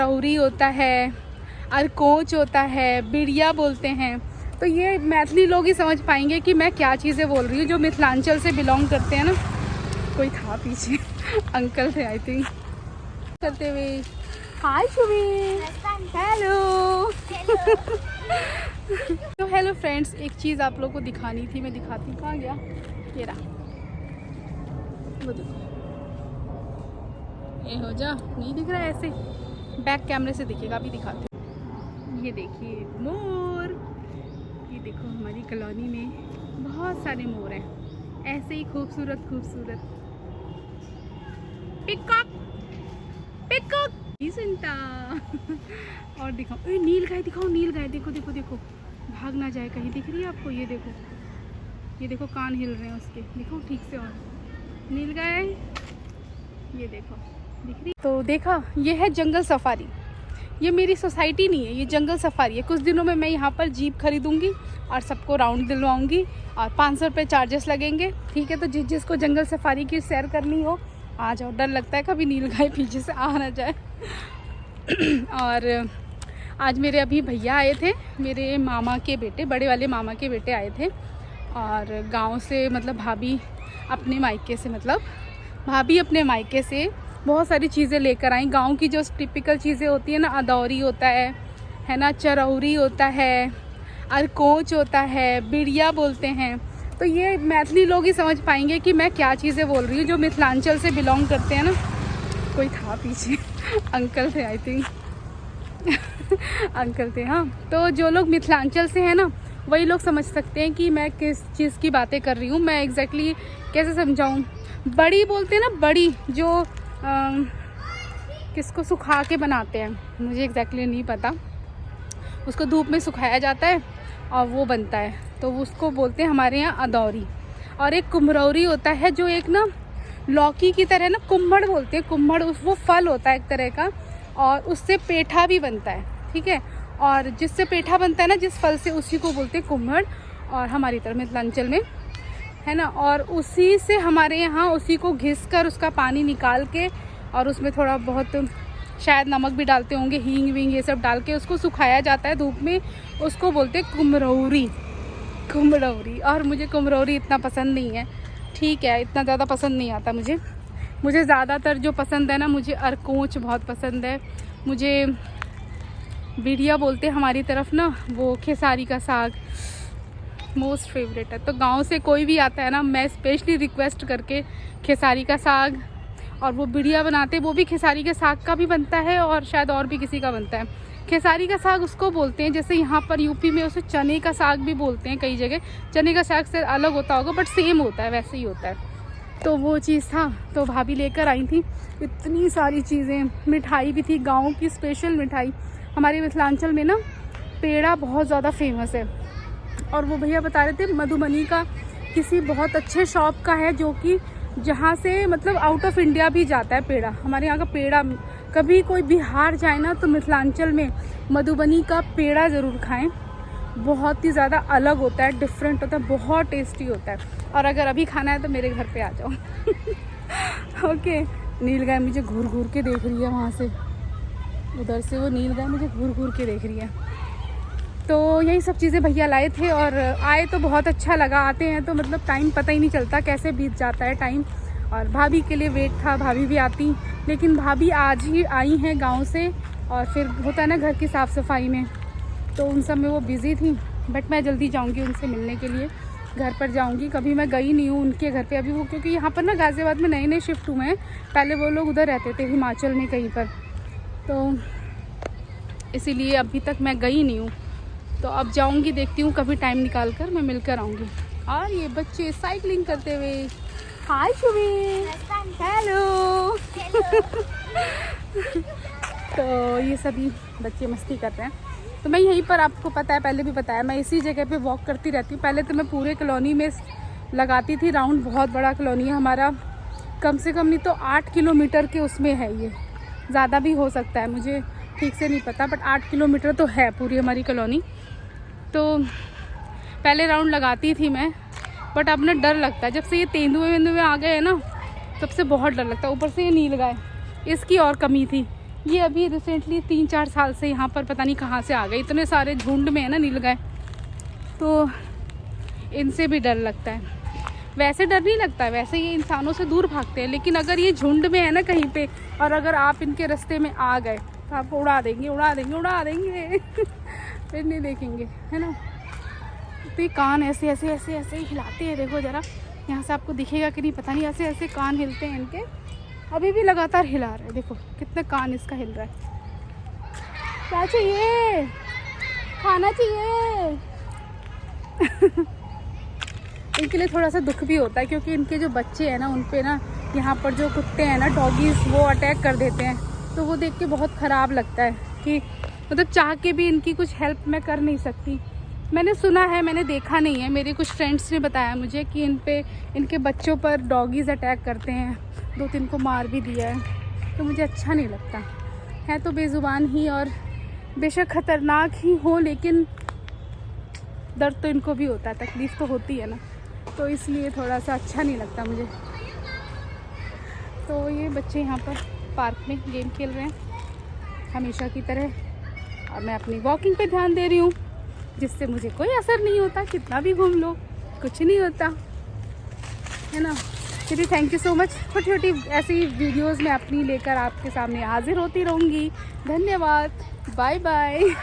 चरौरी होता है, अरकोच होता है, बिड़िया बोलते हैं। तो ये मैथिली लोग ही समझ पाएंगे कि मैं क्या चीज़ें बोल रही हूँ, जो मिथिलांचल से बिलोंग करते हैं ना। कोई था पीछे अंकल थे आई थिंक करते हुए। हाय शुभी, हेलो। तो हेलो फ्रेंड्स, एक चीज़ आप लोगों को दिखानी थी, मैं दिखाती हूँ। कहाँ गया ये रहा, वो देखो। ये हो जा, नहीं दिख रहा है ऐसे, बैक कैमरे से दिखेगा, अभी दिखाते हैं। ये देखिए मोर, ये देखो हमारी कॉलोनी में बहुत सारे मोर हैं, ऐसे ही खूबसूरत खूबसूरत। पिकॉक पिकॉक सुनता। और दिखाओ, ए नील गाय दिखाओ, नील गाय देखो देखो देखो, भाग ना जाए कहीं। दिख रही है आपको? ये देखो, ये देखो कान हिल रहे हैं उसके, देखो ठीक से। और नील गाय, ये देखो दिख रही। तो देखा, ये है जंगल सफारी। ये मेरी सोसाइटी नहीं है, ये जंगल सफारी है। कुछ दिनों में मैं यहाँ पर जीप खरीदूंगी और सबको राउंड दिलवाऊंगी और 500 रुपये चार्जेस लगेंगे, ठीक है। तो जिसको जंगल सफारी की सैर करनी हो आ जाओ। डर लगता है कभी नील गाय पीछे से आ ना जाए। और आज मेरे अभी भैया आए थे, मेरे मामा के बेटे, बड़े वाले मामा के बेटे आए थे। और गांव से मतलब भाभी अपने मायके से, मतलब भाभी अपने मायके से बहुत सारी चीज़ें लेकर आई। गांव की जो टिपिकल चीज़ें होती है ना, अदौरी होता है ना, चरौरी होता है, अरकोच होता है, बिड़िया बोलते हैं। तो ये मैथिली लोग ही समझ पाएंगे कि मैं क्या चीज़ें बोल रही हूँ, जो मिथिलांचल से बिलोंग करते हैं ना। कोई था पीछे अंकल थे आई थिंक अंकल थे, हाँ। तो जो लोग मिथिलांचल से हैं ना, वही लोग समझ सकते हैं कि मैं किस चीज़ की बातें कर रही हूँ। मैं एग्जैक्टली कैसे समझाऊँ। बड़ी बोलते हैं ना, बड़ी जो किसको सुखा के बनाते हैं, मुझे एग्जैक्टली नहीं पता। उसको धूप में सुखाया जाता है और वो बनता है, तो उसको बोलते हैं हमारे यहाँ अदौरी। और एक कुम्हरौरी होता है, जो एक ना लौकी की तरह ना, कुम्हड़ बोलते हैं, कुम्हड़ वो फल होता है एक तरह का, और उससे पेठा भी बनता है, ठीक है। और जिससे पेठा बनता है ना, जिस फल से, उसी को बोलते हैं कुम्हड़, और हमारी तरफ मिथिलांचल में है ना। और उसी से हमारे यहाँ उसी को घिस कर उसका पानी निकाल के, और उसमें थोड़ा बहुत शायद नमक भी डालते होंगे, हींग वींग ये सब डाल के उसको सुखाया जाता है धूप में। उसको बोलते हैं कुम्हरौरी, कुम्हरौरी। और मुझे कुम्हरौरी इतना पसंद नहीं है, ठीक है, इतना ज़्यादा पसंद नहीं आता मुझे। मुझे ज़्यादातर जो पसंद है ना, मुझे अरकोच बहुत पसंद है। मुझे बिड़िया बोलते हैं हमारी तरफ ना, वो खेसारी का साग मोस्ट फेवरेट है। तो गांव से कोई भी आता है ना, मैं स्पेशली रिक्वेस्ट करके खेसारी का साग, और वो बिड़िया बनाते, वो भी खेसारी के साग का भी बनता है, और शायद और भी किसी का बनता है। खेसारी का साग उसको बोलते हैं, जैसे यहाँ पर यूपी में उसे चने का साग भी बोलते हैं कई जगह। चने का साग से अलग होता होगा, बट सेम होता है, वैसे ही होता है। तो वो चीज़ था, तो भाभी लेकर आई थी इतनी सारी चीज़ें। मिठाई भी थी, गाँव की स्पेशल मिठाई। हमारे मिथिलांचल में ना पेड़ा बहुत ज़्यादा फेमस है। और वो भैया बता रहे थे मधुबनी का किसी बहुत अच्छे शॉप का है, जो कि जहाँ से मतलब आउट ऑफ इंडिया भी जाता है पेड़ा। हमारे यहाँ का पेड़ा, कभी कोई बिहार जाए ना, तो मिथिलांचल में मधुबनी का पेड़ा ज़रूर खाएं। बहुत ही ज़्यादा अलग होता है, डिफरेंट होता है, बहुत टेस्टी होता है। और अगर अभी खाना है तो मेरे घर पे आ जाओ। ओके। नील गाय मुझे घूर घूर के देख रही है वहाँ से, उधर से वो नील गाय मुझे घूर घूर के देख रही है। तो यही सब चीज़ें भैया लाए थे, और आए तो बहुत अच्छा लगा। आते हैं तो मतलब टाइम पता ही नहीं चलता कैसे बीत जाता है टाइम। और भाभी के लिए वेट था, भाभी भी आती, लेकिन भाभी आज ही आई हैं गांव से। और फिर होता है ना घर की साफ़ सफाई में, तो उन सब में वो बिज़ी थी। बट मैं जल्दी जाऊंगी उनसे मिलने के लिए, घर पर जाऊंगी। कभी मैं गई नहीं हूँ उनके घर पे अभी, वो क्योंकि यहाँ पर ना गाज़ियाबाद में नए नए शिफ्ट हुए हैं। पहले वो लोग उधर रहते थे हिमाचल में कहीं पर, तो इसीलिए अभी तक मैं गई नहीं हूँ। तो अब जाऊंगी, देखती हूँ कभी टाइम निकाल कर मैं मिलकर आऊँगी। और ये बच्चे साइकिलिंग करते हुए, हाय शुभी, हेलो। तो ये सभी बच्चे मस्ती कर रहे हैं। तो मैं यहीं पर, आपको पता है, पहले भी बताया, मैं इसी जगह पे वॉक करती रहती हूँ। पहले तो मैं पूरे कॉलोनी में लगाती थी राउंड, बहुत बड़ा कॉलोनी है हमारा, कम से कम नहीं तो 8 किलोमीटर के उसमें है, ये ज़्यादा भी हो सकता है, मुझे ठीक से नहीं पता, बट 8 किलोमीटर तो है पूरी हमारी कॉलोनी। तो पहले राउंड लगाती थी मैं, बट अब ना डर लगता है। जब से ये तेंदुए वेंदुए आ गए हैं ना, तब से बहुत डर लगता है। ऊपर से ये नील गाय, इसकी और कमी थी ये अभी रिसेंटली 3-4 साल से यहाँ पर पता नहीं कहाँ से आ गए, इतने सारे झुंड में है ना नीलगाय, तो इनसे भी डर लगता है। वैसे डर नहीं लगता है, वैसे ये इंसानों से दूर भागते हैं, लेकिन अगर ये झुंड में है ना कहीं पे और अगर आप इनके रास्ते में आ गए तो आपको उड़ा देंगे, उड़ा देंगे, उड़ा देंगे फिर नहीं देखेंगे, है ना। तो ये कान ऐसे ऐसे ऐसे ऐसे हिलाते हैं, देखो ज़रा यहाँ से आपको दिखेगा कि नहीं पता नहीं, ऐसे ऐसे कान हिलते हैं इनके, अभी भी लगातार हिला रहे हैं, देखो कितना कान इसका हिल रहा है। क्या चाहिए, खाना चाहिए इनके लिए थोड़ा सा दुख भी होता है, क्योंकि इनके जो बच्चे हैं ना उन पे ना यहाँ पर जो कुत्ते हैं ना डॉगीज़, वो अटैक कर देते हैं, तो वो देख के बहुत ख़राब लगता है कि मतलब चाह के भी इनकी कुछ हेल्प मैं कर नहीं सकती। मैंने सुना है, मैंने देखा नहीं है, मेरे कुछ फ्रेंड्स ने बताया मुझे कि इनके बच्चों पर डॉगीज़ अटैक करते हैं, 2-3 को मार भी दिया है, तो मुझे अच्छा नहीं लगता है। तो बेज़ुबान ही और बेशक ख़तरनाक ही हो, लेकिन दर्द तो इनको भी होता है, तकलीफ़ तो होती है ना, तो इसलिए थोड़ा सा अच्छा नहीं लगता मुझे। तो ये बच्चे यहाँ पर पार्क में गेम खेल रहे हैं हमेशा की तरह, और मैं अपनी वॉकिंग पे ध्यान दे रही हूँ, जिससे मुझे कोई असर नहीं होता, कितना भी घूम लो कुछ नहीं होता, है ना। चलिए, थैंक यू सो मच। छोटी छोटी ऐसी वीडियोस मैं अपनी लेकर आपके सामने हाजिर होती रहूँगी। धन्यवाद, बाय बाय।